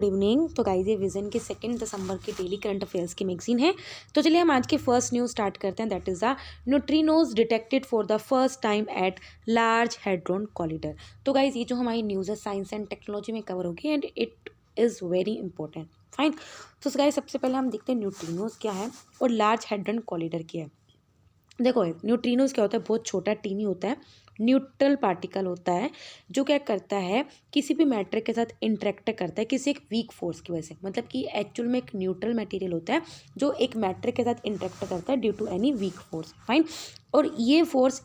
Good evening. तो guys ये vision के 2 दिसंबर के डेली करंट अफेयर्स की मैगजीन है। तो चलिए हम आज की फर्स्ट न्यूज़ स्टार्ट करते हैं। That is the neutrinos detected for the first time at large hadron collider. तो गाइस ये जो हमारी न्यूज़ है साइंस एंड टेक्नोलॉजी में कवर होगी and it is very important. Fine. तो गाइस सबसे पहले हम देखते हैं न्यूट्रिनोज क्या है और लार्ज हैड्रॉन कॉलिडर क्या है। देखो न्यूट्रिनोज क्या होता है, बहुत छोटा टीनी होता है, न्यूट्रल पार्टिकल होता है जो क्या करता है किसी भी मैटर के साथ इंटरेक्ट करता है किसी एक वीक फोर्स की वजह से। मतलब कि एक्चुअल में एक न्यूट्रल मटेरियल होता है जो एक मैटर के साथ इंटरेक्ट करता है due to any weak force. Fine. और ये फोर्स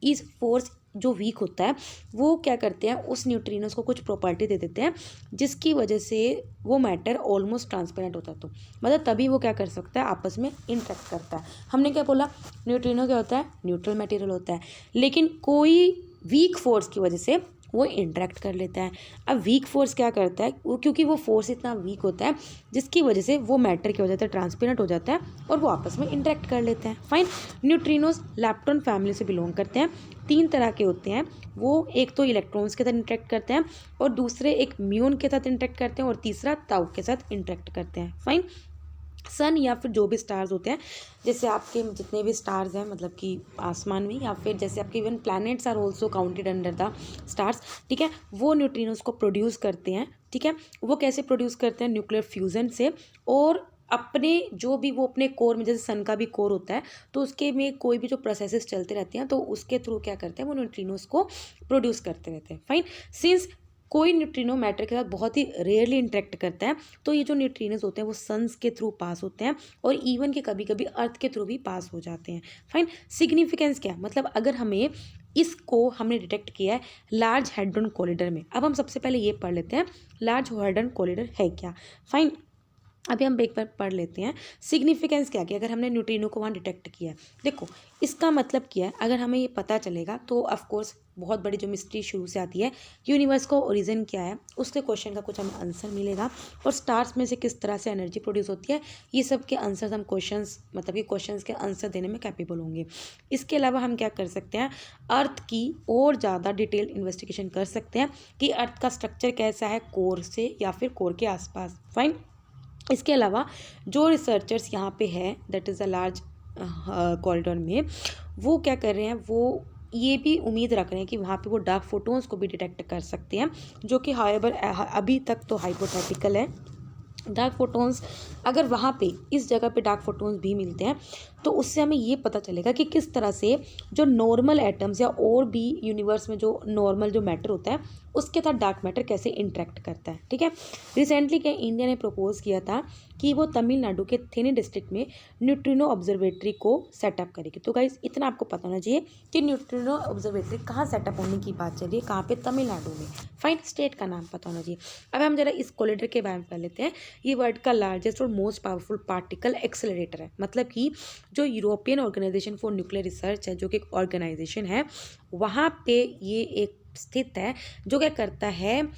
इस फोर्स जो वीक होता है वो क्या करते हैं उस न्यूट्रिनोज को कुछ प्रॉपर्टी दे देते हैं जिसकी वजह से वो मैटर ऑलमोस्ट ट्रांसपेरेंट होता है। तो मतलब तभी वो क्या कर सकता है आपस में इंटरेक्ट करता है। हमने क्या बोला, न्यूट्रिनो क्या होता है, न्यूट्रल मटेरियल होता है, लेकिन कोई वीक फोर्स की वजह से वो इंटरेक्ट कर लेता है। अब वीक फोर्स क्या करता है, वो क्योंकि वो फोर्स इतना वीक होता है जिसकी वजह से वो मैटर क्या हो जाता है, ट्रांसपेरेंट हो जाता है और वो आपस में इंटरेक्ट कर लेते हैं। फाइन। न्यूट्रिनोज लैप्टॉन फैमिली से बिलोंग करते हैं। 3 तरह के होते हैं वो, एक तो इलेक्ट्रॉन्स के साथ इंटरेक्ट करते हैं और दूसरे एक म्यून के साथ इंटरेक्ट करते हैं और तीसरा ताउ के साथ इंटरेक्ट करते हैं। फाइन। सन या फिर जो भी स्टार्स होते हैं, जैसे आपके जितने भी स्टार्स हैं मतलब कि आसमान में, या फिर जैसे आपके even planets are also counted under the stars. ठीक है, वो न्यूट्रिनोज को प्रोड्यूस करते हैं। ठीक है, वो कैसे प्रोड्यूस करते हैं, न्यूक्लियर फ्यूजन से। और अपने जो भी वो अपने कोर में, जैसे सन का भी कोर होता है तो उसके में कोई भी जो प्रोसेसेस चलते रहते हैं तो उसके थ्रू क्या करते हैं वो न्यूट्रिनोज को प्रोड्यूस करते रहते हैं। फाइन। सिंस कोई न्यूट्रिनो मैटर के साथ बहुत ही रेयरली इंटरेक्ट करता है तो ये जो न्यूट्रिनोज होते हैं वो सन्स के थ्रू पास होते हैं और इवन के कभी कभी अर्थ के थ्रू भी पास हो जाते हैं। फाइन। सिग्निफिकेंस क्या है, मतलब अगर हमें इसको हमने डिटेक्ट किया है लार्ज हैड्रॉन कॉलिडर में। अब हम सबसे पहले ये पढ़ लेते हैं लार्ज हैड्रॉन कॉलिडर है क्या। फाइन। अभी हम एक बार पढ़ लेते हैं सिग्निफिकेंस क्या क्या, अगर हमने न्यूट्रिनो को वहाँ डिटेक्ट किया है। देखो इसका मतलब क्या है, अगर हमें ये पता चलेगा तो ऑफकोर्स बहुत बड़ी जो मिस्ट्री शुरू से आती है यूनिवर्स का ओरिजिन क्या है, उसके क्वेश्चन का कुछ हमें आंसर मिलेगा। और स्टार्स में से किस तरह से एनर्जी प्रोड्यूस होती है, ये सब के आंसर हम क्वेश्चंस मतलब कि क्वेश्चंस के आंसर देने में कैपेबल होंगे। इसके अलावा हम क्या कर सकते हैं, अर्थ की और ज़्यादा डिटेल इन्वेस्टिगेशन कर सकते हैं कि अर्थ का स्ट्रक्चर कैसा है कोर से या फिर कोर के आसपास। फाइन। इसके अलावा जो रिसर्चर्स यहाँ पे है that is a large corridor में, वो क्या कर रहे हैं, वो ये भी उम्मीद रख रहे हैं कि वहाँ पे वो डार्क फोटोन्स को भी डिटेक्ट कर सकते हैं, जो कि हाउएवर अभी तक तो हाइपोथेटिकल है। डार्क फोटोन्स, अगर वहाँ पे इस जगह पे डार्क फोटोन्स भी मिलते हैं तो उससे हमें ये पता चलेगा कि किस तरह से जो नॉर्मल एटम्स या और भी यूनिवर्स में जो नॉर्मल जो मैटर होता है उसके साथ डार्क मैटर कैसे इंटरेक्ट करता है। ठीक है, रिसेंटली क्या इंडिया ने प्रपोज किया था कि वो तमिलनाडु के थेनी डिस्ट्रिक्ट में न्यूट्रिनो ऑब्जर्वेटरी को सेटअप करेगी। तो गाइस इतना आपको पता होना चाहिए कि न्यूट्रिनो ऑब्जर्वेटरी कहाँ सेटअप होने की बात चल रही है, कहाँ पे, तमिलनाडु में। फाइन। स्टेट का नाम पता होना चाहिए। अब हम जरा इस कोलिडर के बारे में पढ़ लेते हैं। ये वर्ल्ड का लार्जेस्ट और मोस्ट पावरफुल पार्टिकल एक्सेलरेटर है। मतलब कि जो European organization for nuclear research है, जो कि एक ऑर्गेनाइजेशन है, वहाँ पे ये एक स्थित है जो क्या करता है,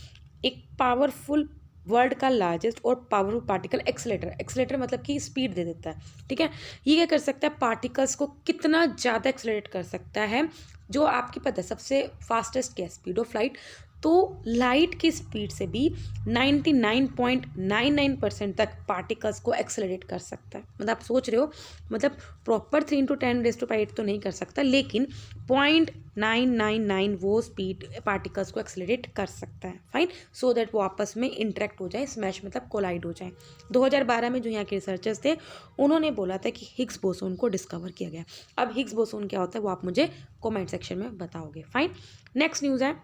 एक पावरफुल वर्ल्ड का लार्जेस्ट और पावरफुल पार्टिकल एक्सेलेटर। एक्सेलेटर मतलब कि स्पीड दे देता है। ठीक है, ये क्या कर सकता है, पार्टिकल्स को कितना ज़्यादा एक्सेलरेट कर सकता है, जो आपकी पता है सबसे फास्टेस्ट क्या, स्पीड ऑफ लाइट। तो लाइट की स्पीड से भी 99.99% तक पार्टिकल्स को एक्सेलरेट कर सकता है। मतलब आप सोच रहे हो, मतलब प्रॉपर 3 × 10⁻⁸ तो नहीं कर सकता, लेकिन 0.999 वो स्पीड पार्टिकल्स को एक्सेलरेट कर सकता है। फाइन। सो दैट वो आपस में इंटरेक्ट हो जाए, स्मैश मतलब कोलाइड हो जाए। 2012 में जो यहाँ के रिसर्चर्स थे उन्होंने बोला था कि हिग्स बोसोन को डिस्कवर किया गया। अब हिग्स बोसोन क्या होता है वो आप मुझे कमेंट सेक्शन में बताओगे। फाइन। नेक्स्ट न्यूज़ है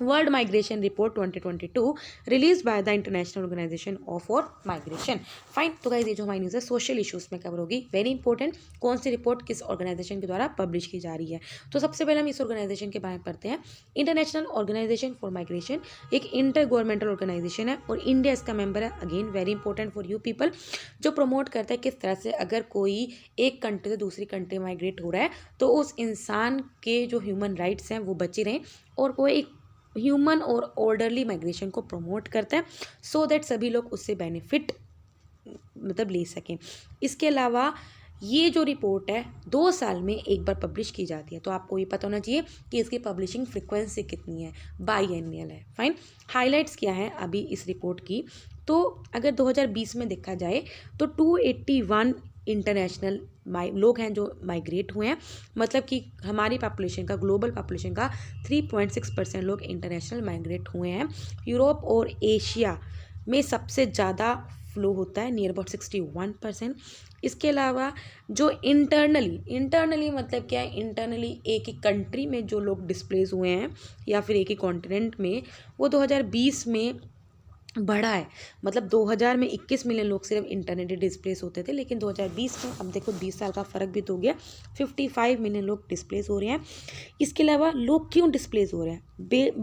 world migration report 2022 release by the international organization for migration. Fine. तो गाइस ये जो हमारी न्यूज़ है सोशल इश्यूज में कवर होगी, वेरी इंपॉर्टेंट। कौन सी रिपोर्ट किस ऑर्गेनाइजेशन के द्वारा पब्लिश की जा रही है, तो सबसे पहले हम इस ऑर्गेनाइजेशन के बारे में पढ़ते हैं। इंटरनेशनल ऑर्गेनाइजेशन फॉर माइग्रेशन एक इंटर गवर्नमेंटल ऑर्गेनाइजेशन है और इंडिया इसका मेंबर है। Again very important for you people, जो प्रमोट करता है किस तरह से अगर कोई एक कंट्री से दूसरी कंट्री माइग्रेट हो रहा है तो उस इंसान के जो ह्यूमन राइट्स हैं वो बचे रहें, और वो एक ह्यूमन और ऑर्डरली माइग्रेशन को प्रमोट करता है सो दैट सभी लोग उससे बेनिफिट मतलब ले सकें। इसके अलावा ये जो रिपोर्ट है 2 साल में एक बार पब्लिश की जाती है, तो आपको ये पता होना चाहिए कि इसकी पब्लिशिंग फ्रिक्वेंसी कितनी है, बाईएनुअल है। फाइन। हाइलाइट्स क्या है अभी इस रिपोर्ट की, तो अगर 2020 में देखा जाए तो 281 इंटरनेशनल लोग हैं जो माइग्रेट हुए हैं, मतलब कि हमारी पॉपुलेशन का, ग्लोबल पॉपुलेशन का 3.6% लोग इंटरनेशनल माइग्रेट हुए हैं। यूरोप और एशिया में सबसे ज़्यादा फ्लो होता है, नियर अबाउट 61%। इसके अलावा जो इंटरनली मतलब क्या है, इंटरनली एक ही कंट्री में जो लोग डिस्प्लेस हुए हैं या फिर एक ही कॉन्टिनेंट में, वो 2020 में बढ़ा है। मतलब 2000 में 21 मिलियन लोग सिर्फ इंटरनेट डिस्प्लेस होते थे, लेकिन 2020 में अब देखो 20 साल का फ़र्क भी तो हो गया, 55 मिलियन लोग डिस्प्लेस हो रहे हैं। इसके अलावा लोग क्यों डिस्प्लेस हो रहे हैं,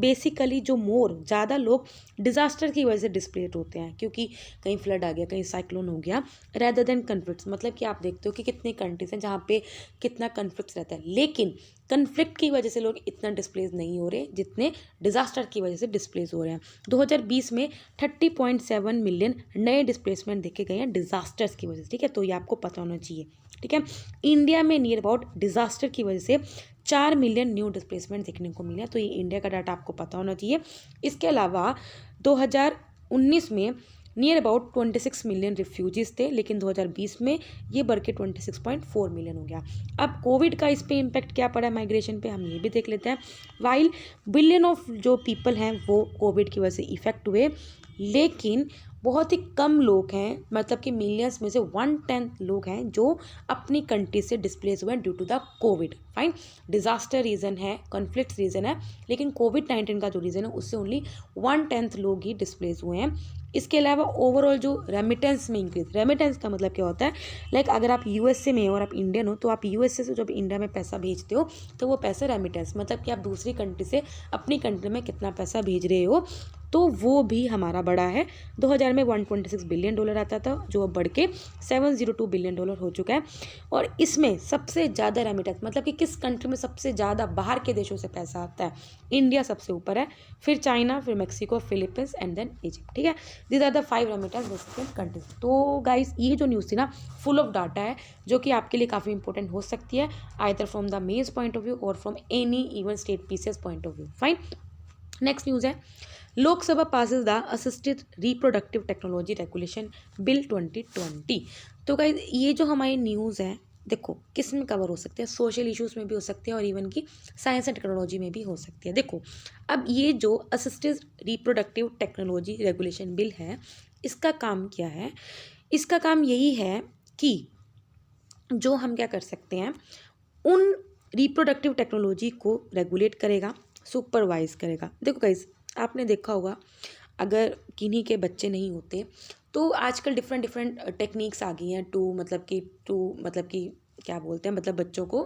बेसिकली जो ज़्यादा लोग डिज़ास्टर की वजह से डिस्प्लेस होते हैं, क्योंकि कहीं फ्लड आ गया, कहीं साइक्लोन हो गया, रैदर देन कन्फ्लिक्ट्स। मतलब कि आप देखते हो कि कितनी कंट्रीज हैं जहाँ पे कितना कन्फ्लिक्ट्स रहता है, लेकिन कन्फ्लिक्ट की वजह से लोग इतना डिस्प्लेस नहीं हो रहे जितने डिज़ास्टर की वजह से डिस्प्लेस हो रहे हैं। 2020 में 30.7 मिलियन नए डिस्प्लेसमेंट देखे गए हैं डिज़ास्टर्स की वजह से। ठीक है, तो ये आपको पता होना चाहिए। ठीक है, इंडिया में नियर अबाउट डिज़ास्टर की वजह से 4 मिलियन न्यू डिस्प्लेसमेंट देखने को मिला, तो ये इंडिया का डाटा आपको पता होना चाहिए। इसके अलावा 2019 में नियर अबाउट 26 मिलियन रिफ्यूजीज थे, लेकिन 2020 में ये बढ़ के 26.4 मिलियन हो गया। अब कोविड का इस पे इम्पैक्ट क्या पड़ा माइग्रेशन पे, हम ये भी देख लेते हैं। वाइल बिलियन ऑफ जो पीपल हैं वो कोविड की वजह से इफेक्ट हुए, लेकिन बहुत ही कम लोग हैं, मतलब कि मिलियंस में से 1/10 लोग हैं जो अपनी कंट्री से डिस्प्लेस हुए हैं due to the Covid. Fine. Disaster reason है, कॉन्फ्लिक्ट रीज़न है, लेकिन कोविड-19 का जो रीज़न है उससे ओनली 1/10 लोग ही डिस्प्लेस हुए हैं। इसके अलावा ओवरऑल जो रेमिटेंस में इंक्रीज, रेमिटेंस का मतलब क्या होता है, लाइक अगर आप यूएसए में हो और आप इंडियन हो, तो आप यूएसए से जब इंडिया में पैसा भेजते हो तो वो पैसा रेमिटेंस, मतलब कि आप दूसरी कंट्री से अपनी कंट्री में कितना पैसा भेज रहे हो, तो वो भी हमारा बढ़ा है। 2000 में $126 बिलियन आता था, जो अब बढ़ के $702 बिलियन हो चुका है। और इसमें सबसे ज़्यादा रेमिटेंस, मतलब कि किस कंट्री में सबसे ज़्यादा बाहर के देशों से पैसा आता है, इंडिया सबसे ऊपर है, फिर चाइना, फिर Mexico, Philippines and then Egypt. ठीक है, these are the 5 remittance recipient countries. तो गाइस ये जो न्यूज़ थी ना, फुल ऑफ डाटा है, जो कि आपके लिए काफ़ी इंपॉर्टेंट हो सकती है, either from the mains point of view और from any even state PCS point of view. Fine. Next news है, Lok Sabha passes the assisted reproductive technology regulation bill 2020। तो गाइस ये जो हमारी न्यूज़ है, देखो किस में कवर हो सकते हैं, सोशल इश्यूज़ में भी हो सकते हैं और इवन की साइंस एंड टेक्नोलॉजी में भी हो सकती है। देखो अब ये जो assisted reproductive technology regulation bill है, इसका काम क्या है, इसका काम यही है कि जो हम क्या कर सकते हैं, उन रिप्रोडक्टिव टेक्नोलॉजी को रेगुलेट करेगा, सुपरवाइज करेगा। देखो गाइस आपने देखा होगा, अगर किन्हीं के बच्चे नहीं होते तो आजकल डिफरेंट टेक्निक्स आ गई हैं टू मतलब कि क्या बोलते हैं, मतलब बच्चों को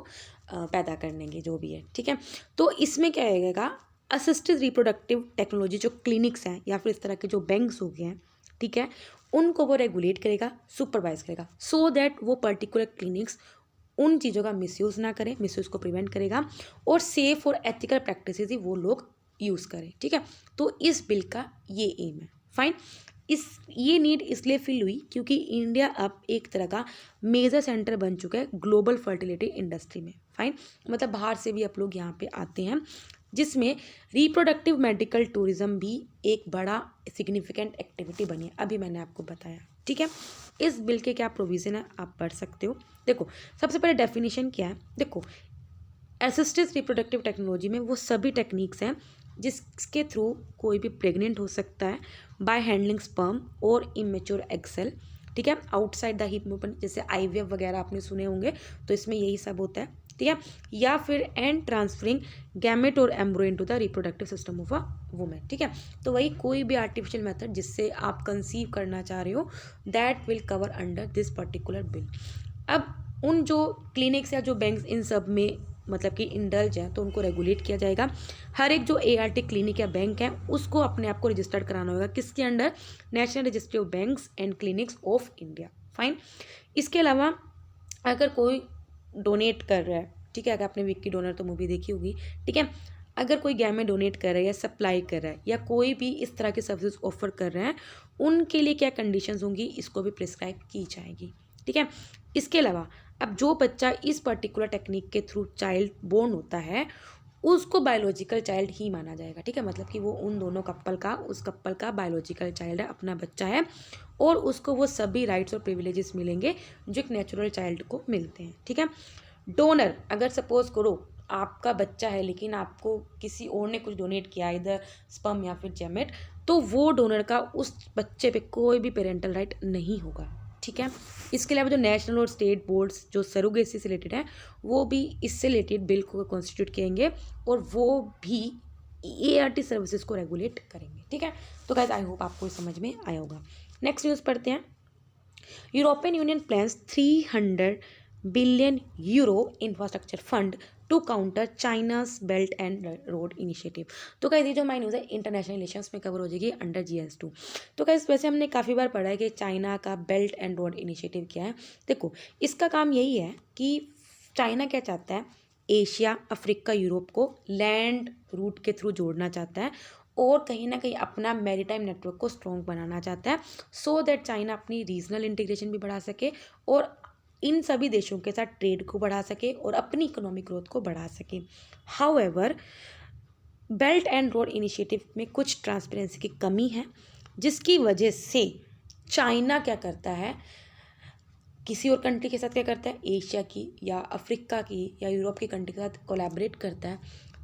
पैदा करने की जो भी है। ठीक है, तो इसमें क्या रहेगा, असिस्टेड रिप्रोडक्टिव टेक्नोलॉजी जो क्लिनिक्स हैं या फिर इस तरह के जो बैंक्स हो गए हैं, ठीक है, उनको वो रेगुलेट करेगा, सुपरवाइज करेगा, सो दैट वो पर्टिकुलर क्लिनिक्स उन चीज़ों का मिसयूज़ ना करें, मिसयूज़ को प्रिवेंट करेगा, और सेफ और एथिकल प्रैक्टिसेस ही वो लोग यूज़ करें। ठीक है, तो इस बिल का ये एम है। फाइन। ये नीड इसलिए फील हुई क्योंकि इंडिया अब एक तरह का मेजर सेंटर बन चुका है ग्लोबल फर्टिलिटी इंडस्ट्री में। फाइन, मतलब बाहर से भी आप लोग यहाँ पे आते हैं, जिसमें रिप्रोडक्टिव मेडिकल टूरिज्म भी एक बड़ा सिग्निफिकेंट एक्टिविटी बनी है, अभी मैंने आपको बताया। ठीक है, इस बिल के क्या प्रोविज़न है आप पढ़ सकते हो। देखो सबसे पहले डेफिनेशन क्या है, देखो असिस्टेड रिप्रोडक्टिव टेक्नोलॉजी में वो सभी टेक्निक्स हैं जिसके थ्रू कोई भी प्रेग्नेंट हो सकता है बाय हैंडलिंग स्पर्म और इमेच्योर एग सेल। ठीक है, आउटसाइड द हिप मूवमेंट, जैसे आईवीएफ वगैरह आपने सुने होंगे, तो इसमें यही सब होता है। ठीक है, या फिर एंड ट्रांसफरिंग गैमेट और एम्ब्रो into the reproductive system of a women. ठीक है, तो वही कोई भी आर्टिफिशियल मेथड जिससे आप कंसीव करना चाह रहे हो, that will cover under this particular bill. अब उन जो क्लिनिक्स या जो बैंक्स इन सब में मतलब कि इंडल्ज हैं, तो उनको रेगुलेट किया जाएगा। हर एक जो एआरटी क्लिनिक या बैंक है उसको अपने आप को रजिस्टर्ड कराना होगा, किसके under, national registry of banks and clinics of India. Fine. इसके अलावा अगर कोई डोनेट कर रहा है, ठीक है, अगर आपने विक्की डोनर तो मूवी देखी होगी, ठीक है, अगर कोई गैमेट डोनेट कर रहा है या सप्लाई कर रहा है या कोई भी इस तरह की सर्विस ऑफर कर रहे हैं, उनके लिए क्या कंडीशंस होंगी, इसको भी प्रिस्क्राइब की जाएगी। ठीक है, इसके अलावा अब जो बच्चा इस पर्टिकुलर टेक्निक के थ्रू चाइल्ड बोर्न होता है उसको बायोलॉजिकल चाइल्ड ही माना जाएगा, ठीक है। मतलब कि वो उन दोनों कपल का, उस कपल का बायोलॉजिकल चाइल्ड है, अपना बच्चा है, और उसको वो सभी राइट्स और प्रिविलेजेस मिलेंगे जो एक नेचुरल चाइल्ड को मिलते हैं, ठीक है। डोनर, अगर सपोज करो आपका बच्चा है लेकिन आपको किसी और ने कुछ डोनेट किया, इधर स्पर्म या फिर जेमेट, तो वो डोनर का उस बच्चे पे कोई भी पेरेंटल राइट नहीं होगा, ठीक है। इसके अलावा जो नेशनल और स्टेट बोर्ड्स जो सरोगेसी से रिलेटेड है वो भी इससे रिलेटेड बिल को कॉन्स्टिट्यूट करेंगे और वो भी ART सर्विसेज को रेगुलेट करेंगे, ठीक है। तो गाइस आई होप आपको समझ में आया होगा। नेक्स्ट न्यूज़ पढ़ते हैं। European Union plans 300 billion euro infrastructure fund to counter China's belt and road initiative. तो गाइस ये जो हमारी न्यूज़ है इंटरनेशनल रिलेशंस में कवर हो जाएगी अंडर GS2। तो गाइस वैसे हमने काफ़ी बार पढ़ा है कि चाइना का बेल्ट एंड रोड इनिशिएटिव क्या है। देखो इसका काम यही है कि चाइना क्या चाहता है, एशिया, अफ्रीका, यूरोप को लैंड रूट के थ्रू जोड़ना चाहता है और कहीं ना कहीं अपना मैरीटाइम नेटवर्क को स्ट्रॉन्ग बनाना चाहता है, सो दैट चाइना अपनी रीजनल इंटीग्रेशन भी बढ़ा सके और इन सभी देशों के साथ ट्रेड को बढ़ा सके और अपनी इकोनॉमिक ग्रोथ को बढ़ा सके। However belt and road initiative में कुछ ट्रांसपेरेंसी की कमी है, जिसकी वजह से चाइना क्या करता है, किसी और कंट्री के साथ क्या करता है, एशिया की या अफ्रीका की या यूरोप की कंट्री के साथ कोलैबोरेट करता है,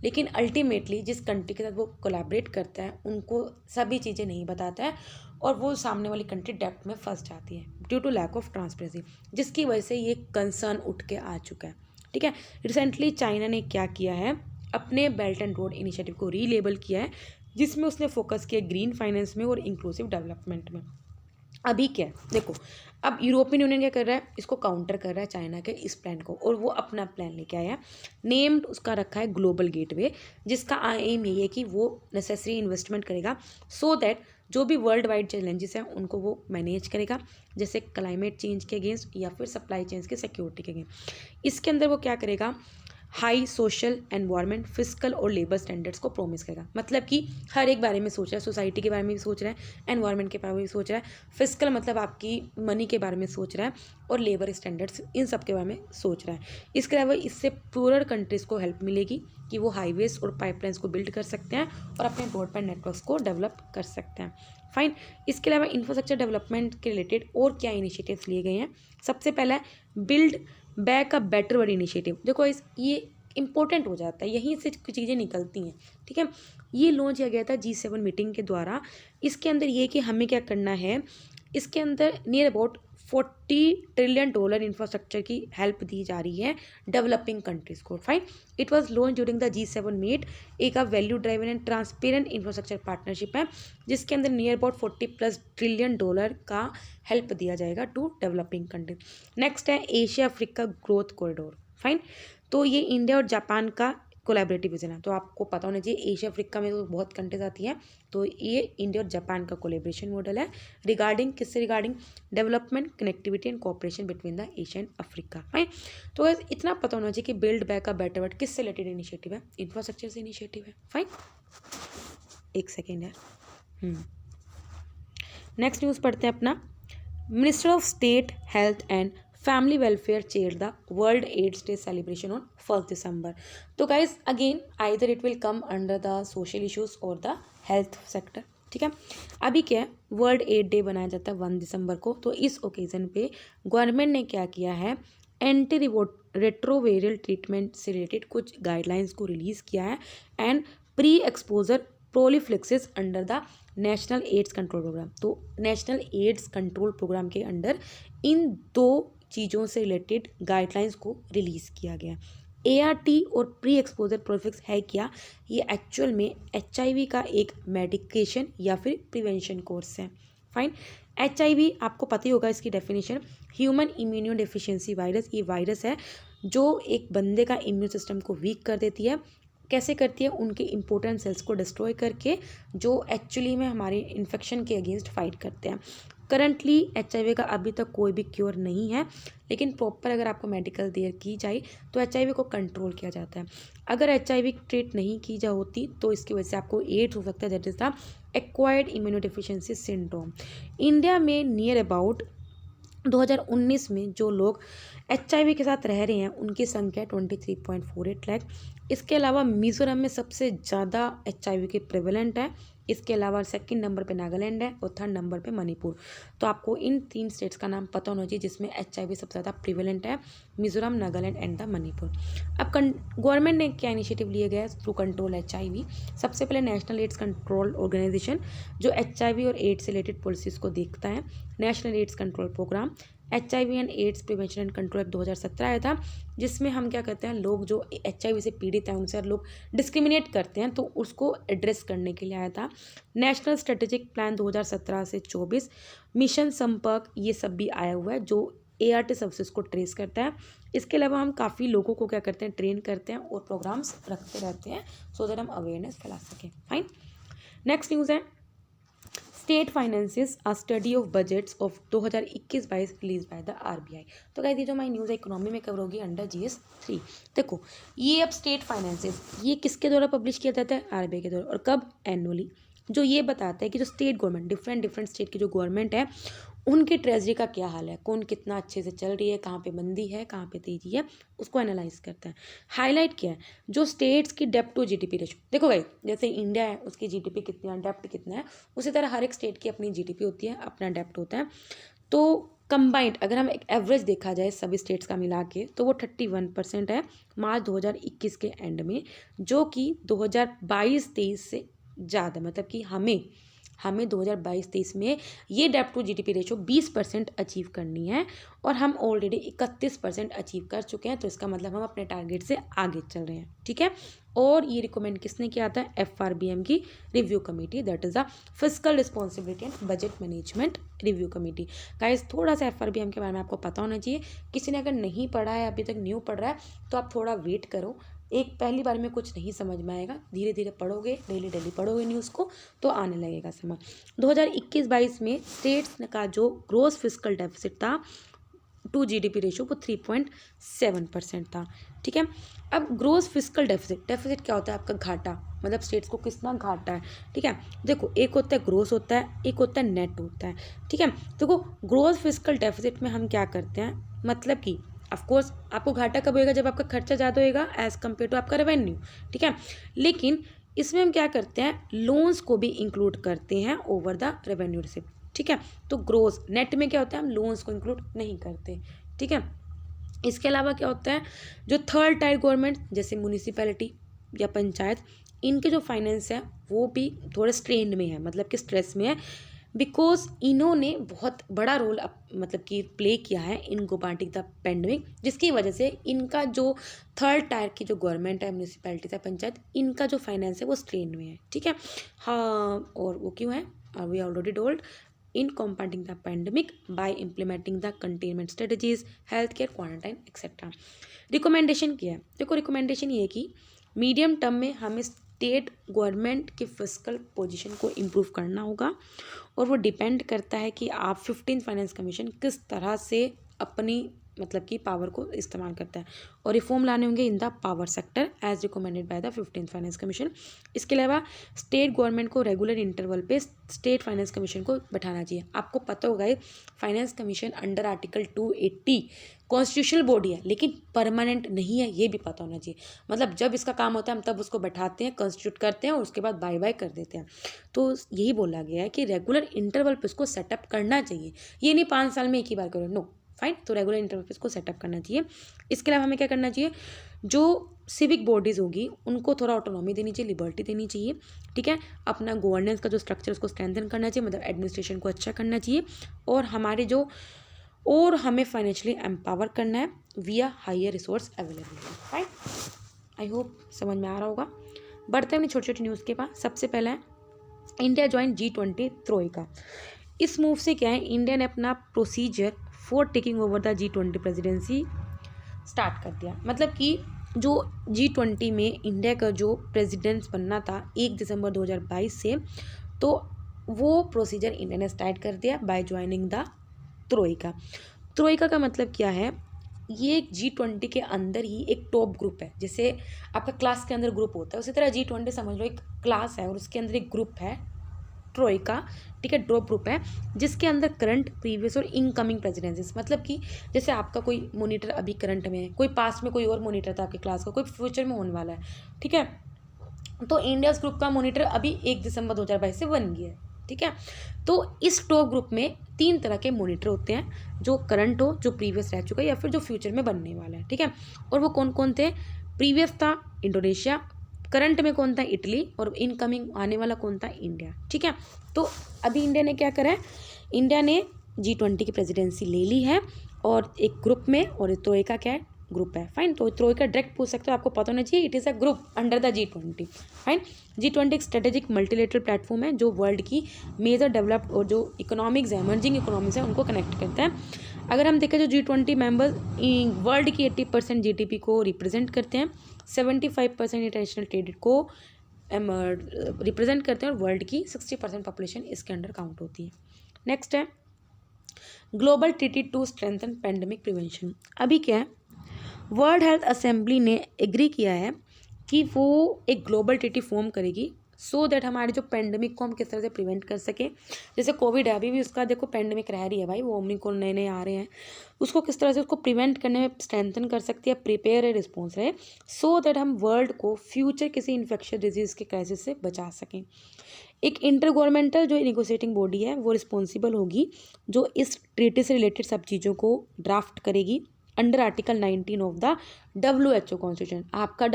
लेकिन अल्टीमेटली जिस कंट्री के साथ वो कोलैबोरेट करता है उनको सभी चीज़ें नहीं बताता है और वो सामने वाली कंट्री डेब्ट में फंस जाती है due to lack of transparency, जिसकी वजह से ये कंसर्न उठ के आ चुका है, ठीक है। रिसेंटली चाइना ने क्या किया है, अपने बेल्ट एंड रोड इनिशिएटिव को रीलेबल किया है, जिसमें उसने फोकस किया ग्रीन फाइनेंस में और इंक्लूसिव डेवलपमेंट में। अभी क्या है देखो, अब यूरोपियन यूनियन क्या कर रहा है, इसको काउंटर कर रहा है चाइना के इस प्लान को, और वो अपना प्लान लेके आया है, नेम्ड उसका रखा है ग्लोबल गेटवे, जिसका एम यही है कि वो नेसेसरी इन्वेस्टमेंट करेगा सो दैट जो भी वर्ल्ड वाइड चैलेंजेस हैं उनको वो मैनेज करेगा, जैसे क्लाइमेट चेंज के अगेंस्ट या फिर सप्लाई चेन्स के सिक्योरिटी के अगेंस्ट। इसके अंदर वो क्या करेगा, हाई सोशल, एनवायरनमेंट, फिजिकल और लेबर स्टैंडर्ड्स को प्रोमिस करेगा। मतलब कि हर एक बारे में सोच रहा है, सोसाइटी के बारे में भी सोच रहा है, एनवायरनमेंट के बारे में भी सोच रहा है, फिजिकल मतलब आपकी मनी के बारे में सोच रहा है, और लेबर स्टैंडर्ड्स इन सब के बारे में सोच रहा है। इसके अलावा इससे पूरर कंट्रीज़ को हेल्प मिलेगी कि वो हाईवेज और पाइपलाइंस को बिल्ड कर सकते हैं और अपने ब्रॉडबैंड नेटवर्क्स को डेवलप कर सकते हैं। फाइन। इसके अलावा इंफ्रास्ट्रक्चर डेवलपमेंट के रिलेटेड और क्या इनिशिएटिव्स लिए गए हैं, सबसे पहला है build back a better world initiative. देखो ये इंपॉर्टेंट हो जाता है, यहीं से कुछ चीज़ें निकलती हैं, ठीक है। ये लॉन्च किया गया था G7 मीटिंग के द्वारा। इसके अंदर ये कि हमें क्या करना है, इसके अंदर नियर अबाउट $40 ट्रिलियन इंफ्रास्ट्रक्चर की हेल्प दी जा रही है डेवलपिंग कंट्रीज़ को। Fine. It was launch during the G7 meet, एक value driven and transparent infrastructure partnership है, जिसके अंदर नियर अबाउट $40+ ट्रिलियन का हेल्प दिया जाएगा टू डेवलपिंग कंट्री। नेक्स्ट है Asia Africa growth corridor. Fine. तो ये इंडिया और जापान का कोलैबोरेटिव विजन है, तो आपको पता होना चाहिए एशिया अफ्रीका में तो बहुत कंट्रीज आती हैं, तो ये इंडिया और जापान का कोलैबोरेशन मॉडल है रिगार्डिंग किससे, regarding development, connectivity and cooperation between the Asia and Africa. Fine. तो इतना पता होना चाहिए कि build back a better world किससे रिलेटेड इनिशिएटिव है, इंफ्रास्ट्रक्चर से इनिशिएटिव है। फाइन, एक सेकेंड यार। नेक्स्ट न्यूज़ पढ़ते हैं अपना। Minister of state health and family welfare chair the world AIDS day celebration on 1 December. तो guys again either it will come under the social issues और the health sector, ठीक है। अभी क्या है, वर्ल्ड एड डे बनाया जाता है 1 दिसंबर को, तो इस ओकेज़न पे गवर्नमेंट ने क्या किया है, एंटी रेट्रोवेरियल ट्रीटमेंट से रिलेटेड कुछ गाइडलाइंस को रिलीज़ किया है and pre exposure prophylaxis under the national AIDS control programme. तो नेशनल एड्स कंट्रोल प्रोग्राम के अंडर इन दो चीज़ों से रिलेटेड गाइडलाइंस को रिलीज़ किया गया। ART और प्री एक्सपोजर प्रोफिक्स है क्या, ये एक्चुअल में HIV का एक मेडिकेशन या फिर प्रिवेंशन कोर्स है। फाइन। HIV आपको पता ही होगा इसकी definition, human immuno deficiency virus. ये वायरस है जो एक बंदे का इम्यून सिस्टम को वीक कर देती है। कैसे करती है, उनके इंपॉर्टेंट सेल्स को डिस्ट्रॉय करके, जो एक्चुअली में हमारे इन्फेक्शन के अगेंस्ट फाइट करते हैं। करंटली HIV का अभी तक कोई भी क्योर नहीं है, लेकिन प्रॉपर अगर आपको मेडिकल केयर की जाए तो HIV को कंट्रोल किया जाता है। अगर HIV ट्रीट नहीं की जा होती तो इसकी वजह से आपको एड्स हो सकता है, that is the acquired immunodeficiency syndrome. India में नियर अबाउट 2019 में जो लोग HIV के साथ रह रहे हैं उनकी संख्या 23.48 लाख। इसके अलावा मिज़ोरम में सबसे ज़्यादा HIV के प्रेवलेंट है। इसके अलावा सेकंड नंबर पे नागालैंड है और थर्ड नंबर पे मणिपुर। तो आपको इन 3 स्टेट्स का नाम पता होना चाहिए जिसमें HIV सबसे ज़्यादा प्रिवेलेंट है, मिज़ोरम, नागालैंड एंड द मणिपुर। अब गवर्नमेंट ने क्या इनिशिएटिव लिए गए टू कंट्रोल HIV। सबसे पहले नेशनल एड्स कंट्रोल ऑर्गेनाइजेशन जो HIV और एड्स से रिलेटेड पॉलिसीज़ को देखता है, national AIDS control programme, HIV and AIDS prevention and control act 2017 आया था, जिसमें हम क्या करते हैं, लोग जो HIV से पीड़ित हैं उनसे लोग डिस्क्रिमिनेट करते हैं तो उसको एड्रेस करने के लिए आया था। नेशनल स्ट्रेटेजिक प्लान 2017 से 24, मिशन संपर्क, ये सब भी आया हुआ है जो ART सर्विसेज को ट्रेस करता है। इसके अलावा हम काफ़ी लोगों को क्या करते हैं, ट्रेन करते हैं और प्रोग्राम्स रखते रहते हैं सो दैट हम अवेयरनेस फैला सकें। फाइन। नेक्स्ट न्यूज़ है state finances a study of budgets of 2021-22 release by the RBI। तो कहती है जो हमारी न्यूज़ इकोनॉमी में कवर होगी अंडर GS3। देखो ये अब स्टेट फाइनेंसेस ये किसके द्वारा पब्लिश किया जाता है, RBI के द्वारा, और कब, एनुअली। जो ये बताता है कि जो स्टेट गवर्नमेंट, डिफरेंट स्टेट की जो गवर्नमेंट है उनकी ट्रेजरी का क्या हाल है, कौन कितना अच्छे से चल रही है, कहाँ पे मंदी है, कहाँ पे तेजी है, उसको एनालाइज करता है। हाईलाइट क्या है, जो स्टेट्स की डेप्ट टू GDP रेशो। देखो भाई जैसे इंडिया है उसकी GDP कितना है, डेप्ट कितना है, उसी तरह हर एक स्टेट की अपनी GDP होती है, अपना डेप्ट होता है। तो कंबाइंड अगर हम एक एवरेज देखा जाए सभी स्टेट्स का मिला के तो वो 31% है मार्च 2021 के एंड में, जो कि 2022-23 से ज़्यादा, मतलब कि हमें 2022-23 में ये डेप्ट टू GDP रेशो 20% अचीव करनी है और हम ऑलरेडी 31% अचीव कर चुके हैं। तो इसका मतलब हम अपने टारगेट से आगे चल रहे हैं, ठीक है। और ये रिकमेंड किसने किया था, FRBM की review committee, that is the physical responsibility and budget management review committee. Guys थोड़ा सा FRBM के बारे में आपको पता होना चाहिए। किसी ने अगर नहीं पढ़ा है, अभी तक न्यू पढ़ रहा है, तो आप थोड़ा वेट करो। एक पहली बार में कुछ नहीं समझ में आएगा, धीरे धीरे पढ़ोगे, डेली पढ़ोगे न्यूज़ को तो आने लगेगा समझ। 2021-22 में स्टेट्स का जो ग्रोस फिस्कल डेफिसिट था टू GDP रेशो वो 3.7% था, ठीक है। अब ग्रोस फिस्कल डेफिसिट क्या होता है, आपका घाटा, मतलब स्टेट्स को कितना घाटा है, ठीक है। देखो एक होता है ग्रोस होता है, एक होता है नेट होता है, ठीक है। देखो ग्रोस फिस्कल डेफिसिट में हम क्या करते हैं, मतलब कि ऑफकोर्स आपको घाटा कब होएगा, जब आपका खर्चा ज़्यादा होएगा एज़ कम्पेयर टू आपका रेवेन्यू, ठीक है। लेकिन इसमें हम क्या करते हैं, लोन्स को भी इंक्लूड करते हैं ओवर द रेवेन्यू रिसिप्ट, ठीक है। तो ग्रोस नेट में क्या होता है, हम लोन्स को इंक्लूड नहीं करते, ठीक है। इसके अलावा क्या होता है, जो थर्ड टायर गवर्नमेंट जैसे म्यूनिसिपैलिटी या पंचायत, इनके जो फाइनेंस है वो भी थोड़े स्ट्रेन में है, मतलब कि स्ट्रेस में है, बिकॉज इन्होंने बहुत बड़ा रोल मतलब कि प्ले किया है इन कॉम्बाटिंग द पेंडेमिक, जिसकी वजह से इनका जो थर्ड टायर की जो गवर्नमेंट है, म्यूनिसिपैलिटी है, पंचायत, इनका जो फाइनेंस है वो स्ट्रेन में है, ठीक है। हाँ, और वो क्यों है, we already told, in combating the pandemic by implementing the containment strategies, healthcare, quarantine, etc. Recommendation क्या है, देखो रिकमेंडेशन ये है कि मीडियम टर्म में हमें स्टेट गवर्नमेंट की फिस्कल पोजीशन को इम्प्रूव करना होगा और वो डिपेंड करता है कि आप 15th फाइनेंस कमीशन किस तरह से अपनी मतलब कि पावर को इस्तेमाल करता है, और रिफॉर्म लाने होंगे in the power sector as recommended by the 15th finance commission. इसके अलावा स्टेट गवर्नमेंट को रेगुलर इंटरवल पे स्टेट फाइनेंस कमीशन को बैठाना चाहिए। आपको पता होगा finance commission under article 280 constitutional body है लेकिन परमानेंट नहीं है, ये भी पता होना चाहिए। मतलब जब इसका काम होता है हम तब उसको बैठाते हैं, कॉन्स्टिट्यूट करते हैं और उसके बाद बाय बाय कर देते हैं। तो यही बोला गया है कि रेगुलर इंटरवल पे इसको सेटअप करना चाहिए, ये नहीं 5 साल में एक ही बार करो, नो फाइन। तो रेगुलर इंटरवल पे इसको सेटअप करना चाहिए। इसके अलावा हमें क्या करना चाहिए, जो सिविक बॉडीज़ होगी उनको थोड़ा ऑटोनॉमी देनी चाहिए, लिबर्टी देनी चाहिए, ठीक है। अपना गवर्नेंस का जो स्ट्रक्चर उसको स्ट्रेंथन करना चाहिए, मतलब एडमिनिस्ट्रेशन को अच्छा करना चाहिए, और हमें फाइनेंशियली एम्पावर करना है via higher resource availability, right. I hope समझ में आ रहा होगा। बढ़ते हैं अपनी छोटी छोटी न्यूज़ के पास। सबसे पहला है इंडिया ज्वाइन G20 ट्रोइका। इस मूव से क्या है, इंडिया ने अपना procedure for taking over the G20 presidency start कर दिया। मतलब कि जो G20 में इंडिया का जो प्रेसिडेंट बनना था 1 दिसंबर 2022 से, तो वो प्रोसीजर इंडिया ने स्टार्ट कर दिया by joining the Troikaa. Troikaa का मतलब क्या है, ये G20 के अंदर ही एक टॉप ग्रुप है। जैसे आपका क्लास के अंदर ग्रुप होता है, उसी तरह G20 समझ लो एक क्लास है और उसके अंदर एक ग्रुप है ट्रोइका, ठीक है, ड्रॉप ग्रुप है जिसके अंदर करंट, प्रीवियस और इनकमिंग प्रेसिडेंसीज, मतलब कि जैसे आपका कोई मॉनिटर अभी करंट में है, कोई पास्ट में कोई और मॉनिटर था आपकी क्लास का, कोई फ्यूचर में होने वाला है, ठीक है। तो इंडियाज ग्रुप का मॉनिटर अभी 1 दिसंबर 2022 से बन गया है, ठीक है। तो इस टॉप ग्रुप में 3 तरह के मॉनिटर होते हैं, जो करंट हो, जो प्रीवियस रह चुका है, या फिर जो फ्यूचर में बनने वाला है, ठीक है। और वो कौन कौन थे? प्रीवियस था इंडोनेशिया, करंट में कौन था? इटली, और इनकमिंग आने वाला कौन था? इंडिया, ठीक है। तो अभी इंडिया ने क्या करा है? इंडिया ने G20 की प्रेसिडेंसी ले ली है, और एक ग्रुप में, और ट्रोइका क्या है? ग्रुप है, फाइन। तो ट्रोइका डायरेक्ट पूछ सकते हो, आपको पता होना चाहिए, it is a group under the G20, fine. G20 एक स्ट्रेटेजिक मल्टीलेटरल प्लेटफॉर्म है जो वर्ल्ड की मेजर डेवलप्ड और जो इकोनॉमिक्स है, इमर्जिंग इकोनॉमिक्स है, उनको कनेक्ट करता है। अगर हम देखें, जो G20 मेंबर्स वर्ल्ड की 80% GDP को रिप्रेजेंट करते हैं, 75% इंटरनेशनल ट्रेड को रिप्रेजेंट करते हैं, और वर्ल्ड की 60% पॉपुलेशन इसके अंडर काउंट होती है। नेक्स्ट है global treaty to strengthen pandemic prevention. अभी क्या है, वर्ल्ड हेल्थ असेंबली ने एग्री किया है कि वो एक ग्लोबल ट्रीटी फॉर्म करेगी, सो दैट हमारे जो पेंडेमिक को हम किस तरह से प्रिवेंट कर सकें। जैसे कोविड है, अभी भी उसका देखो पेंडेमिक रह रही है भाई, वो ओमिक्रॉन नए नए आ रहे हैं, उसको किस तरह से उसको प्रिवेंट करने में स्ट्रेंथन कर सकती है, प्रिपेयर है, रिस्पॉन्स है, सो दैट हम वर्ल्ड को फ्यूचर किसी इन्फेक्शियस डिजीज़ के क्राइसिस से बचा सकें। एक इंटर गवर्नमेंटल जो नेगोशिएटिंग बॉडी है वो रिस्पॉन्सिबल होगी, जो इस ट्रीटी से रिलेटेड सब चीज़ों को ड्राफ्ट करेगी under article 19 of the WHO constitution. आपका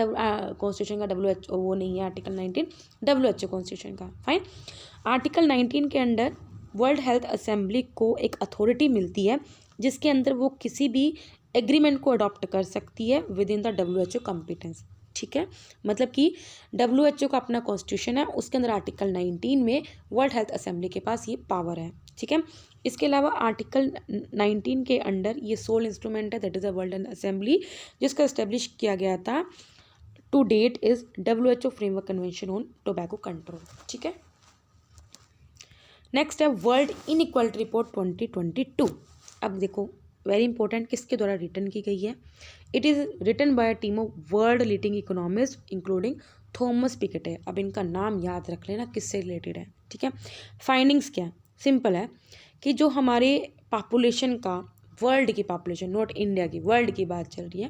कॉन्स्टिट्यूशन का WHO वो नहीं है, आर्टिकल 19 WHO कॉन्स्टिट्यूशन का, फाइन। आर्टिकल 19 के अंडर वर्ल्ड हेल्थ असेंबली को एक अथॉरिटी मिलती है जिसके अंदर वो किसी भी एग्रीमेंट को अडॉप्ट कर सकती है with in the WHO competence, ठीक है। मतलब कि WHO का अपना कॉन्स्टिट्यूशन है, उसके अंदर आर्टिकल 19 में वर्ल्ड हेल्थ असेंबली के पास ये पावर है, ठीक है। इसके अलावा आर्टिकल 19 के अंडर ये सोल इंस्ट्रूमेंट है, that is the world health assembly, जिसका इस्टेब्लिश किया गया था to date is WHO framework convention on tobacco control, ठीक है। नेक्स्ट है वर्ल्ड इनइक्वालिटी रिपोर्ट 2022। अब देखो, वेरी इंपॉर्टेंट, किसके द्वारा रिटर्न की गई है? It is written by a team of world leading economist including Thomas Piketty. अब इनका नाम याद रख लेना, किससे रिलेटेड है, ठीक है। फाइंडिंग्स क्या है? सिंपल है कि जो हमारे पॉपुलेशन का, वर्ल्ड की पॉपुलेशन, नॉट इंडिया की, वर्ल्ड की बात चल रही है,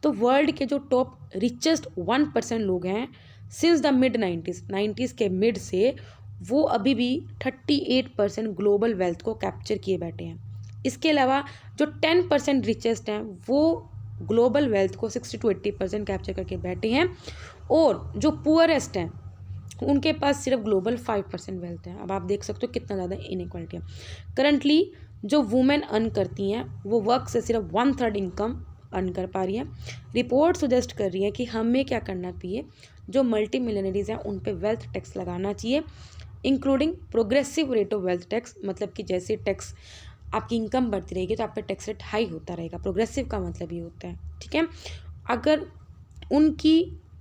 तो वर्ल्ड के जो टॉप रिचेस्ट 1% लोग हैं सिंस द मिड 90s के मिड से, वो अभी भी 38% ग्लोबल वेल्थ को कैप्चर किए बैठे हैं। इसके अलावा जो 10% रिचेस्ट हैं वो ग्लोबल वेल्थ को 60 to 80% कैप्चर करके बैठे हैं, और जो पुअरेस्ट हैं उनके पास सिर्फ ग्लोबल 5% वेल्थ है। अब आप देख सकते हो कितना ज़्यादा इनइक्वालिटी है। करंटली जो वुमेन अर्न करती हैं वो वर्क से सिर्फ 1/3 इनकम अर्न कर पा रही है। रिपोर्ट सजेस्ट कर रही है कि हमें क्या करना चाहिए, जो मल्टी मिलियनरीज हैं उन पे वेल्थ टैक्स लगाना चाहिए, including progressive rate of wealth tax, मतलब कि जैसे टैक्स आपकी इनकम बढ़ती रहेगी तो आप पे टैक्स रेट हाई होता रहेगा। प्रोग्रेसिव का मतलब ये होता है, ठीक है। अगर उनकी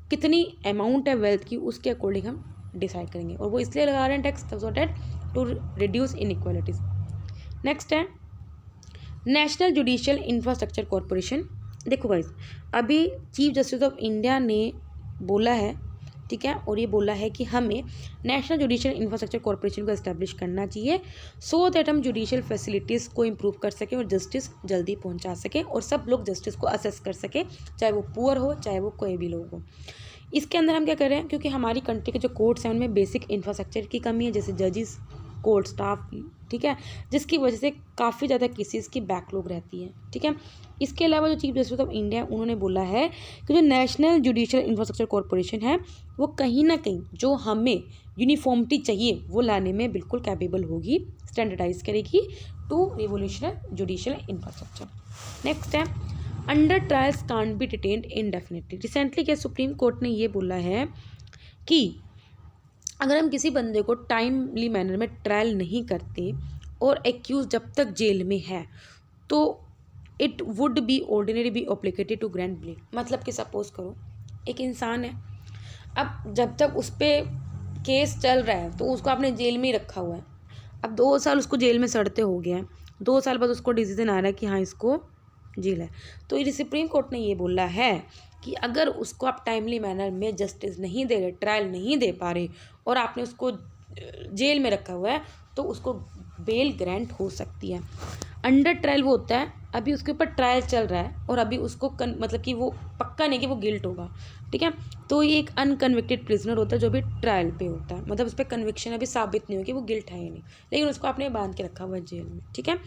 कितनी अमाउंट है वेल्थ की, उसके अकॉर्डिंग हम डिसाइड करेंगे, और वो इसलिए लगा रहे हैं tax so that to reduce inequalities. Next है नेशनल जुडिशियल इंफ्रास्ट्रक्चर कॉरपोरेशन। देखो गाइस, अभी चीफ जस्टिस ऑफ इंडिया ने बोला है, ठीक है, और ये बोला है कि हमें नेशनल जुडिशियल इंफ्रास्ट्रक्चर कॉरपोरेशन को एस्टैब्लिश करना चाहिए, सो दैट हम जुडिशियल फैसिलिटीज़ को इम्प्रूव कर सकें और जस्टिस जल्दी पहुंचा सकें, और सब लोग जस्टिस को असेस कर सकें, चाहे वो पुअर हो चाहे वो कोई भी लोग हो। इसके अंदर हम क्या कर रहे हैं, क्योंकि हमारी कंट्री के जो कोर्ट्स हैं उनमें बेसिक इंफ्रास्ट्रक्चर की कमी है, जैसे जजेस, कोर्ट स्टाफ, ठीक है, जिसकी वजह से काफ़ी ज़्यादा केसेस की बैकलॉग रहती है, ठीक है। इसके अलावा जो चीफ जस्टिस ऑफ इंडिया उन्होंने बोला है कि जो नेशनल जुडिशियल इंफ्रास्ट्रक्चर कॉरपोरेशन है वो कहीं ना कहीं जो हमें यूनिफॉर्मिटी चाहिए वो लाने में बिल्कुल कैपेबल होगी, स्टैंडर्डाइज करेगी to revolutional judicial infrastructure. Next है under trials can't be detained indefinitely. Recently क्या सुप्रीम कोर्ट ने ये बोला है कि अगर हम किसी बंदे को टाइमली मैनर में ट्रायल नहीं करते और एक्यूज जब तक जेल में है तो it would be ordinary be applicated to grand bail. मतलब कि सपोज करो एक इंसान है, अब जब तक उस पर केस चल रहा है तो उसको आपने जेल में ही रखा हुआ है, अब 2 साल उसको जेल में सड़ते हो गया है, 2 साल बाद उसको डिसीजन आ रहा है कि हाँ इसको जेल है, तो ये सुप्रीम कोर्ट ने ये बोला है कि अगर उसको आप टाइमली मैनर में जस्टिस नहीं दे रहे, ट्रायल नहीं दे पा रहे, और आपने उसको जेल में रखा हुआ है तो उसको बेल ग्रांट हो सकती है। अंडर ट्रायल वो होता है अभी उसके ऊपर ट्रायल चल रहा है और अभी उसको मतलब कि वो पक्का नहीं कि वो गिल्ट होगा, ठीक है। तो ये एक अनकन्विक्टेड प्रिजनर होता है जो भी ट्रायल पे होता है, मतलब उस पर कन्विक्शन अभी साबित नहीं हो कि वो गिल्ट है या नहीं, लेकिन उसको आपने बांध के रखा हुआ है जेल में, ठीक है।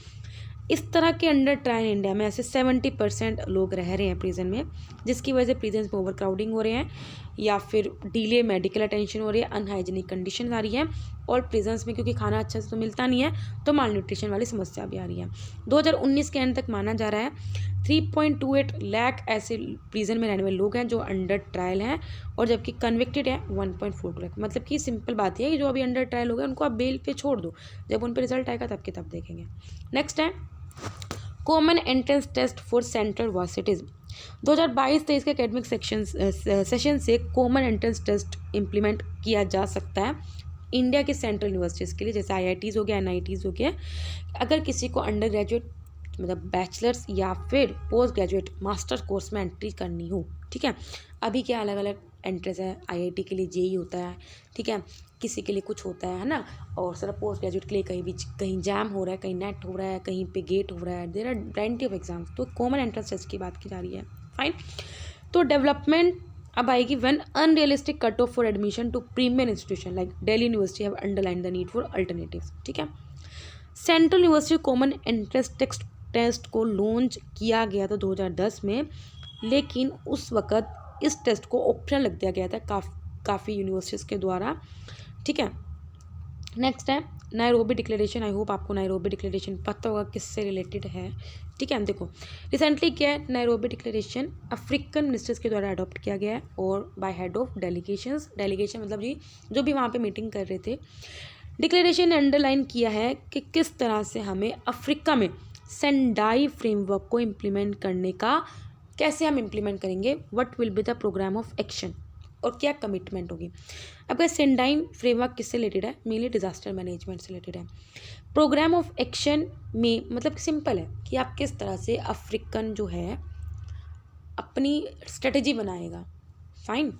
इस तरह के अंडर ट्रायल इंडिया में ऐसे 70% लोग रह रहे हैं प्रिजन में, जिसकी वजह से प्रिजन में ओवर क्राउडिंग हो रहे हैं या फिर डिले मेडिकल अटेंशन हो रही है, अनहाइजीनिक कंडीशन आ रही है, और प्रिजन्स में क्योंकि खाना अच्छा से तो मिलता नहीं है तो माल न्यूट्रिशन वाली समस्या भी आ रही है। 2019 के एंड तक माना जा रहा है 3.28 लाख ऐसे प्रिजन में रहने वाले लोग हैं जो अंडर ट्रायल हैं, और जबकि कन्विक्टेड है 1.42 लाख। मतलब कि सिंपल बात है कि जो अभी अंडर ट्रायल हो गए उनको आप बेल पे छोड़ दो, जब उन पर रिजल्ट आएगा तब के तब देखेंगे। नेक्स्ट है common entrance test for central universities. 2022-23 के एकेडमिक सेशन से कॉमन एंट्रेंस टेस्ट इम्प्लीमेंट किया जा सकता है इंडिया के सेंट्रल यूनिवर्सिटीज़ के लिए, जैसे IITs हो गया, NITs हो गया। अगर किसी को अंडर ग्रेजुएट मतलब बैचलर्स या फिर पोस्ट ग्रेजुएट मास्टर कोर्स में एंट्री करनी हो, ठीक है। अभी क्या अलग अलग एंट्रेंस है, IIT के लिए JEE होता है, ठीक है, किसी के लिए कुछ होता है ना, और सिर्फ पोस्ट ग्रेजुएट के लिए कहीं जैम हो रहा है, कहीं नेट हो रहा है, कहीं पे गेट हो रहा है, there are plenty of exams. तो कॉमन एंट्रेंस टेस्ट की बात की जा रही है, फाइन। तो डेवलपमेंट अब आएगी when unrealistic cut off for admission to premier institution like Delhi university have underline the need for alternatives, ठीक है। Central university common entrance test को लॉन्च किया गया था 2010 में, लेकिन उस वक़्त इस टेस्ट को ऑप्शनल रख दिया गया था काफ़ी यूनिवर्सिटीज़ के द्वारा, ठीक है। नेक्स्ट है नायरोबी डिक्लेरेशन। आई होप आपको नायरोबी डिक्लेरेशन पता होगा किससे रिलेटेड है, ठीक है। देखो रिसेंटली क्या है, नायरोबी डिक्लेरेशन अफ्रीकन मिनिस्टर्स के द्वारा अडॉप्ट किया गया है और बाय हेड ऑफ डेलीगेशन मतलब जी जो भी वहाँ पे मीटिंग कर रहे थे। डिक्लेरेशन ने अंडरलाइन किया है कि किस तरह से हमें अफ्रीका में सेंडाई फ्रेमवर्क को इम्प्लीमेंट करने का, कैसे हम इम्प्लीमेंट करेंगे, what will be the programme of action, और क्या कमिटमेंट होगी। अब सेंडाई फ्रेमवर्क किससे रिलेटेड है, मेनली डिजास्टर मैनेजमेंट से रिलेटेड है। प्रोग्राम ऑफ एक्शन में मतलब सिंपल है कि आप किस तरह से अफ्रीकन जो है अपनी स्ट्रेटजी बनाएगा, फाइन,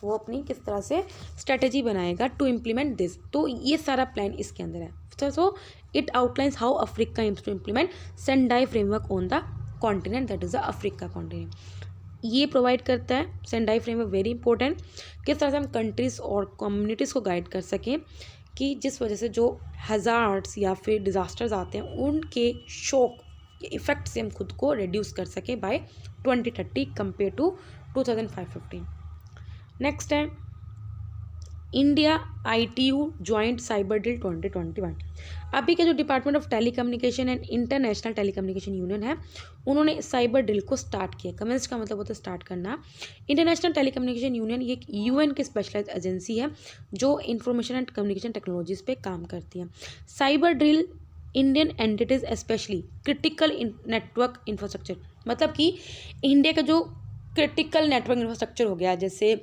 वो अपनी किस तरह से स्ट्रेटजी बनाएगा टू इम्प्लीमेंट दिस। तो ये सारा प्लान इसके अंदर है। So it outlines how Africa aims to implement Sendai framework on the continent, that is the Africa continent. ये प्रोवाइड करता है सेंडाई फ्रेमवर्क, वेरी इंपॉर्टेंट, किस तरह से हम कंट्रीज़ और कम्युनिटीज़ को गाइड कर सकें कि जिस वजह से जो हज़ार्ड्स या फिर डिज़ास्टर्स आते हैं उनके शॉक इफ़ेक्ट से हम खुद को रिड्यूस कर सकें बाय 2030 कंपेयर टू 2515। नेक्स्ट है India ITU joint cyber deal 2021। अभी के जो department of telecommunication and international telecommunication union है उन्होंने साइबर डील को स्टार्ट किया। कमेंस का मतलब होता है स्टार्ट करना। इंटरनेशनल टेलीकम्युनिकेशन यूनियन ये एक UN की स्पेशलाइज एजेंसी है जो इंफॉर्मेशन एंड कम्युनिकेशन टेक्नोलॉजीज पे काम करती है। Cyber drill Indian entities specially critical network infrastructure, मतलब कि इंडिया का जो क्रिटिकल नेटवर्क इंफ्रास्ट्रक्चर हो गया, जैसे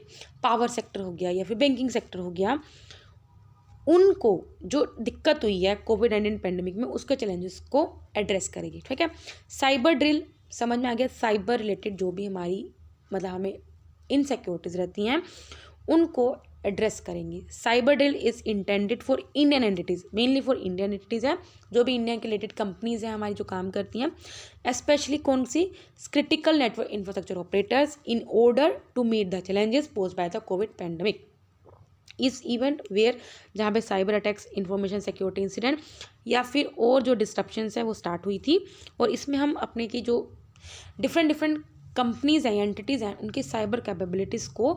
पावर सेक्टर हो गया या फिर बैंकिंग सेक्टर हो गया, उनको जो दिक्कत हुई है कोविड-19 पैंडेमिक में उसके चैलेंजेस को एड्रेस करेगी, ठीक है। साइबर ड्रिल समझ में आ गया, साइबर रिलेटेड जो भी हमारी मतलब हमें इनसिक्योरिटीज़ रहती हैं उनको एड्रेस करेंगी। Cyber drill is intended for Indian entities, mainly for Indian entities है, जो भी इंडिया के रिलेटेड कंपनीज हैं हमारी जो काम करती हैं, स्पेशली कौन सी, critical network infrastructure operators, in order to meet the challenges posed by the covid pandemic. इस इवेंट वेयर जहाँ पे cyber attacks, information security incident या फिर और जो डिस्ट्रप्शंस है वो स्टार्ट हुई थी, और इसमें हम अपने की जो डिफरेंट कंपनीज हैं, एंटिटीज़ हैं, उनकी साइबर कैपेबिलिटीज़ को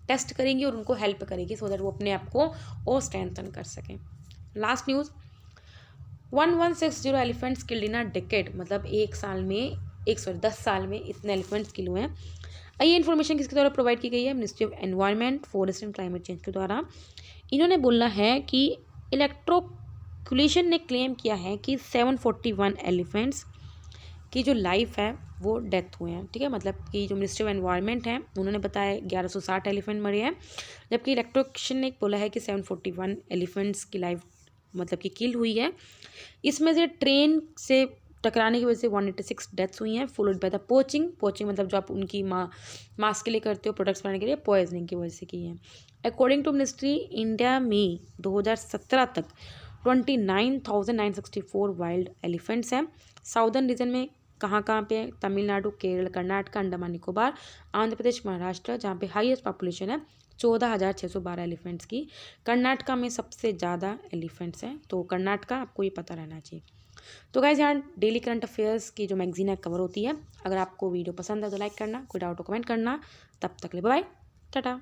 टेस्ट करेंगी और उनको हेल्प करेगी सो दैट वो अपने आप को और स्ट्रेंथन कर सकें। Last news, 1160 elephants killed in a decade, मतलब 10 साल में इतने एलिफेंट्स किल हुए हैं। ये इन्फॉर्मेशन किसके द्वारा प्रोवाइड की गई है, ministry of environment, forest and climate change के द्वारा। इन्होंने बोला है कि इलेक्ट्रोक्यूलेशन ने क्लेम किया है कि 741 एलिफेंट्स की जो लाइफ है वो डेथ हुए हैं, ठीक है। मतलब कि जो मिनिस्ट्री ऑफ एनवायरनमेंट है उन्होंने बताया 1160 एलिफेंट मरे हैं, जबकि इलेक्ट्रोक्यूलेशन ने बोला है कि 741 एलिफेंट्स की लाइफ मतलब कि किल हुई है। इसमें से ट्रेन से टकराने की वजह से 186 डेथ्स हुई हैं, फॉलोड बाय द पोचिंग मतलब जो आप उनकी मांस के लिए करते हो, प्रोडक्ट्स बनाने के लिए, पॉइजनिंग की वजह से की है। अकॉर्डिंग टू मिनिस्ट्री, इंडिया में 2017 तक 29,964 वाइल्ड एलिफेंट्स हैं। साउदर्न रीजन में कहाँ पे है? तमिलनाडु, केरल, कर्नाटक, अंडमान निकोबार, आंध्र प्रदेश, महाराष्ट्र, जहाँ पे हाईएस्ट पॉपुलेशन है 14,612 एलिफेंट्स की। कर्नाटका में सबसे ज़्यादा एलिफेंट्स हैं, तो कर्नाटका आपको ये पता रहना चाहिए। तो गाइस, यहाँ डेली करंट अफेयर्स की जो मैगजीन है कवर होती है। अगर आपको वीडियो पसंद है तो लाइक करना, कोई डाउट हो कमेंट करना। तब तक ले बाय, टाटा।